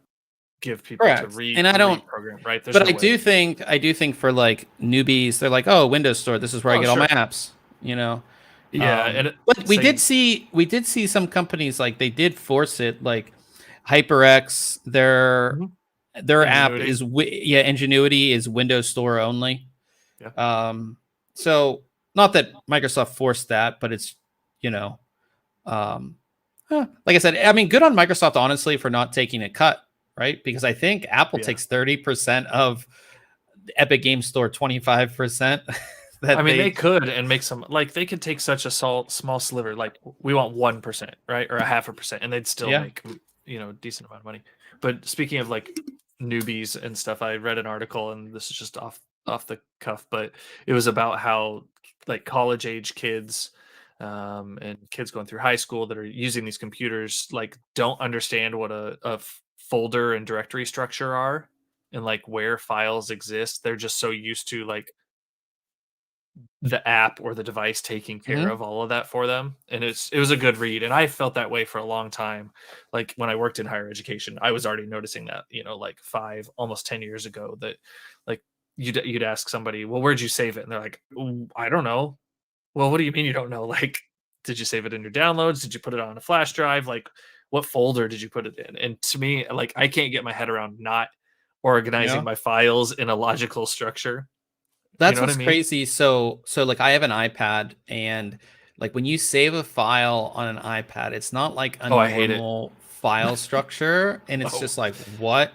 give people to read. And I don't program, right? But I do think for newbies, they're like, oh, Windows Store, this is where I get all my apps, Yeah, but we did see some companies they did force it, like HyperX, their app is Ingenuity is Windows Store only. Yeah. So not that Microsoft forced that, but it's like I said, I mean, good on Microsoft, honestly, for not taking a cut, right? Because I think Apple takes 30% of the Epic Game Store, 25%. They could and make some, they could take such a small sliver, we want 1%, right, or 0.5%, and they'd still make decent amount of money. But speaking of newbies and stuff, I read an article, and this is just off the cuff, but it was about how college age kids and kids going through high school that are using these computers don't understand what a folder and directory structure are and where files exist. They're just so used to the app or the device taking care Mhm. of all of that for them. And it was a good read. And I felt that way for a long time. Like when I worked in higher education, I was already noticing that, like 5, almost 10 years ago, that like you'd ask somebody, well, where'd you save it? And they're like, "Ooh, I don't know." Well, what do you mean you don't know? Like, did you save it in your downloads? Did you put it on a flash drive? Like, what folder did you put it in? And to me, like, I can't get my head around not organizing Yeah. my files in a logical structure. You That's know what I what's mean? crazy. So like I have an iPad, and like when you save a file on an iPad, it's not like a Oh, I hate it. normal file structure, and it's Oh, just like, what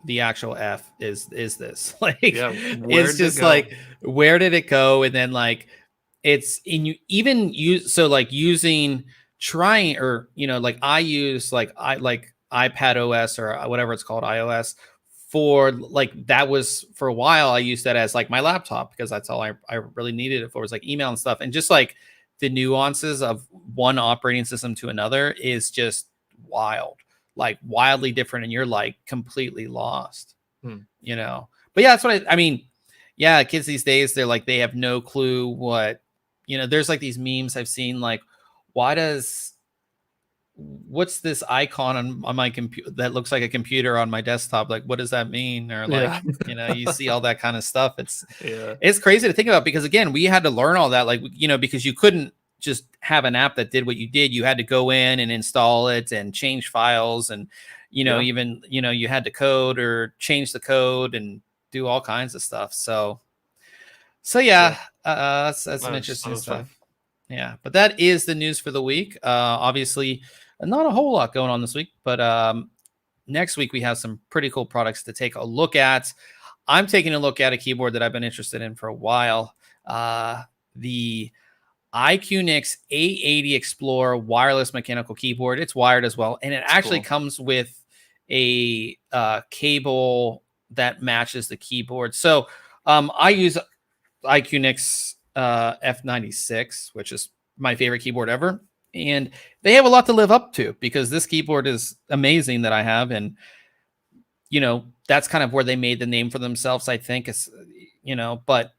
the actual F is this? Like yeah. Where it's did it just go? like, where did it go? And then like it's in you even use, so like using trying, or like I use like iPad OS or whatever it's called, iOS, for like, that was for a while I used that as like my laptop, because that's all I really needed it for, was like email and stuff. And just like the nuances of one operating system to another is just wild, like wildly different, and you're like completely lost, Hmm. but yeah, that's what I mean. Yeah, kids these days, they're like, they have no clue what, there's like these memes I've seen, like, why does what's this icon on my computer that looks like a computer on my desktop, like what does that mean? Or like, Yeah. you see all that kind of stuff. Yeah. It's crazy to think about, because again, we had to learn all that, like, because you couldn't just have an app that did what you did. You had to go in and install it and change files, and Yeah. even you had to code or change the code and do all kinds of stuff. So Yeah. yeah, that's some That interesting was fun. stuff. Yeah, but that is the news for the week. Obviously, not a whole lot going on this week, but next week we have some pretty cool products to take a look at. I'm taking a look at a keyboard that I've been interested in for a while. The iQnix A80 Explorer wireless mechanical keyboard. It's wired as well, and it It's actually cool. comes with a cable that matches the keyboard. So I use iQnix F96, which is my favorite keyboard ever, and they have a lot to live up to, because this keyboard is amazing that I have, and that's kind of where they made the name for themselves, I think. But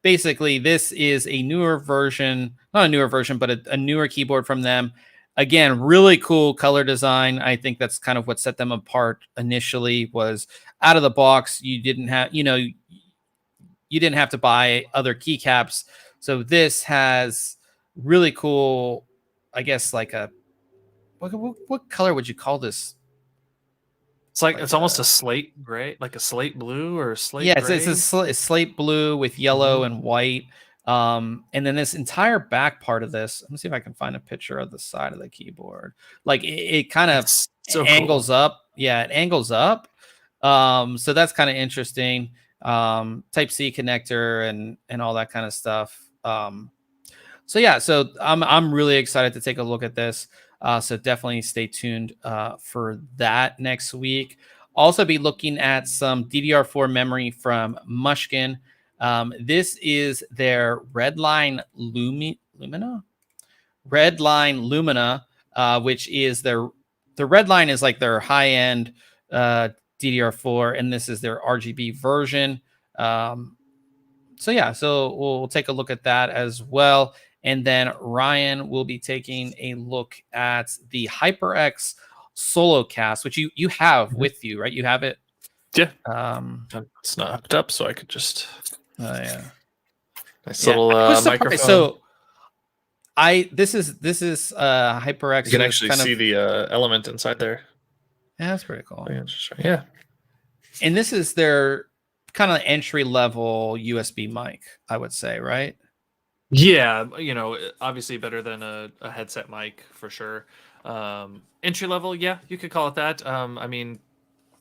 basically this is a newer version, not a newer version, but a newer keyboard from them. Again, really cool color design. I think that's kind of what set them apart initially, was out of the box. You didn't have, you didn't have to buy other keycaps. So this has really cool, I guess, like a, what color would you call this? It's like Like it's almost a slate gray, like a slate blue or a slate Yeah, it's a gray. slate blue with Hmm. yellow and white. And then this entire back part of this, let me see if I can find a picture of the side of the keyboard. Like it kind of It's so cool. angles up. Yeah, it angles up. So that's kind of interesting. Type C connector and all that kind of stuff. So yeah, so I'm really excited to take a look at this. So definitely stay tuned for that next week. Also be looking at some DDR4 memory from Mushkin. This is their Redline Lumina, which is the Redline is like their high end DDR4, and this is their RGB version. So yeah, so we'll take a look at that as well. And then Ryan will be taking a look at the HyperX Solo Cast, which you have Mhm. with you, right? You have it. Yeah. Um, It's not hooked up, so I could just yeah, nice yeah. little I was surprised. microphone. So this is HyperX. You can So it's actually kind see of, the element inside there. yeah, that's pretty cool. Yeah. And this is their kind of entry level USB mic, I would say, right? Yeah, obviously better than a headset mic for sure. Entry level, yeah, you could call it that. I mean,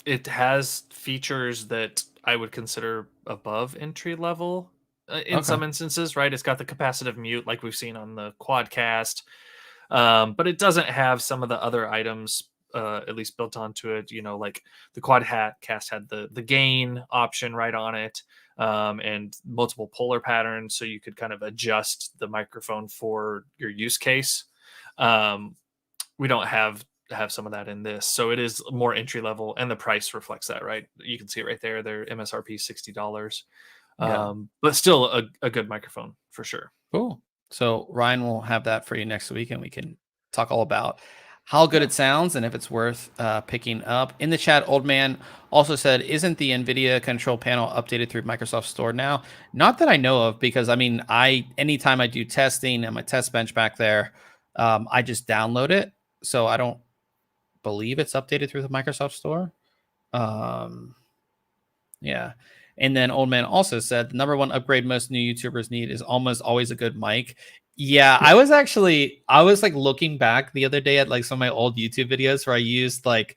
it has features that I would consider above entry level in Okay. some instances, right? It's got the capacitive mute like we've seen on the Quadcast, but it doesn't have some of the other items at least built onto it. Like the Quad Hat Cast had the gain option right on it, and multiple polar patterns, so you could kind of adjust the microphone for your use case. Um, we don't have some of that in this, so it is more entry level, and the price reflects that, right? You can see it right there. Their MSRP $60. But still a good microphone for sure. Cool. So Ryan will have that for you next week, and we can talk all about how good it sounds and if it's worth picking up. In the chat, Old Man also said, isn't the NVIDIA control panel updated through Microsoft Store now? Not that I know of, because I mean, anytime I do testing and my test bench back there, I just download it. So I don't believe it's updated through the Microsoft Store. Yeah. And then Old Man also said the number one upgrade most new YouTubers need is almost always a good mic. Yeah, I was like looking back the other day at like some of my old YouTube videos where I used like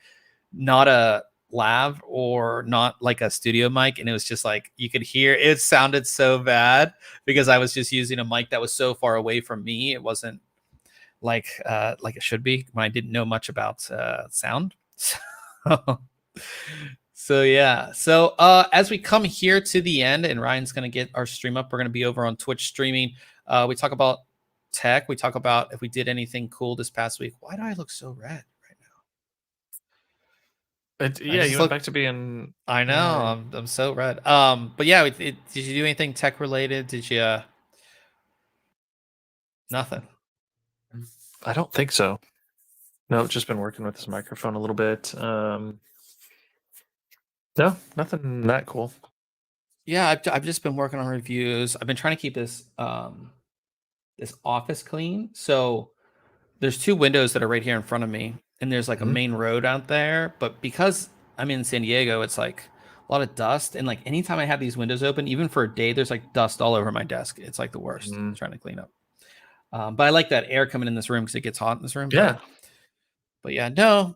not a lav or not like a studio mic, and it was just like you could hear it sounded so bad because I was just using a mic that was so far away from me. It wasn't like it should be when I didn't know much about sound. So yeah. So as we come here to the end, and Ryan's going to get our stream up, we're going to be over on Twitch streaming. We talk about tech. We talk about if we did anything cool this past week. Why do I look so red right now? Yeah, you went back to being. I know. I'm so red. But yeah, did you do anything tech related? Did you? Nothing. I don't think so. No, just been working with this microphone a little bit. No, nothing that cool. Yeah, I've just been working on reviews. I've been trying to keep this this office clean. So there's two windows that are right here in front of me, and there's like a main road out there. But because I'm in San Diego, it's like a lot of dust, and like anytime I have these windows open, even for a day, there's like dust all over my desk. It's like the worst. Trying to clean up. But I like that air coming in this room because it gets hot in this room. Yeah. But yeah, no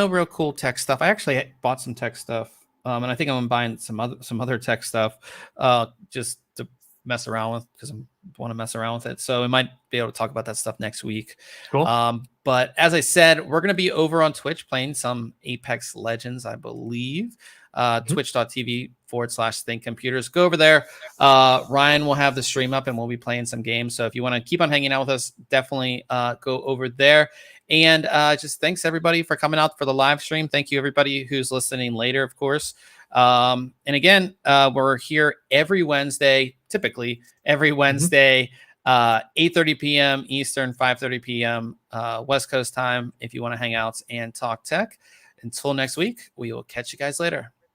real cool tech stuff. I actually bought some tech stuff, and I think I'm buying some other tech stuff, just to mess around with because I want to mess around with it. So we might be able to talk about that stuff next week. Cool. But as I said, we're going to be over on Twitch playing some Apex Legends, I believe. Twitch.tv/ThinkComputers. Go over there. Ryan will have the stream up, and we'll be playing some games. So if you want to keep on hanging out with us, definitely go over there. And just thanks everybody for coming out for the live stream. Thank you everybody who's listening later, of course. And again, we're here every Wednesday, typically every Wednesday, 8:30 p.m. Eastern, 5:30 p.m. West Coast time, if you want to hang out and talk tech. Until next week, we will catch you guys later.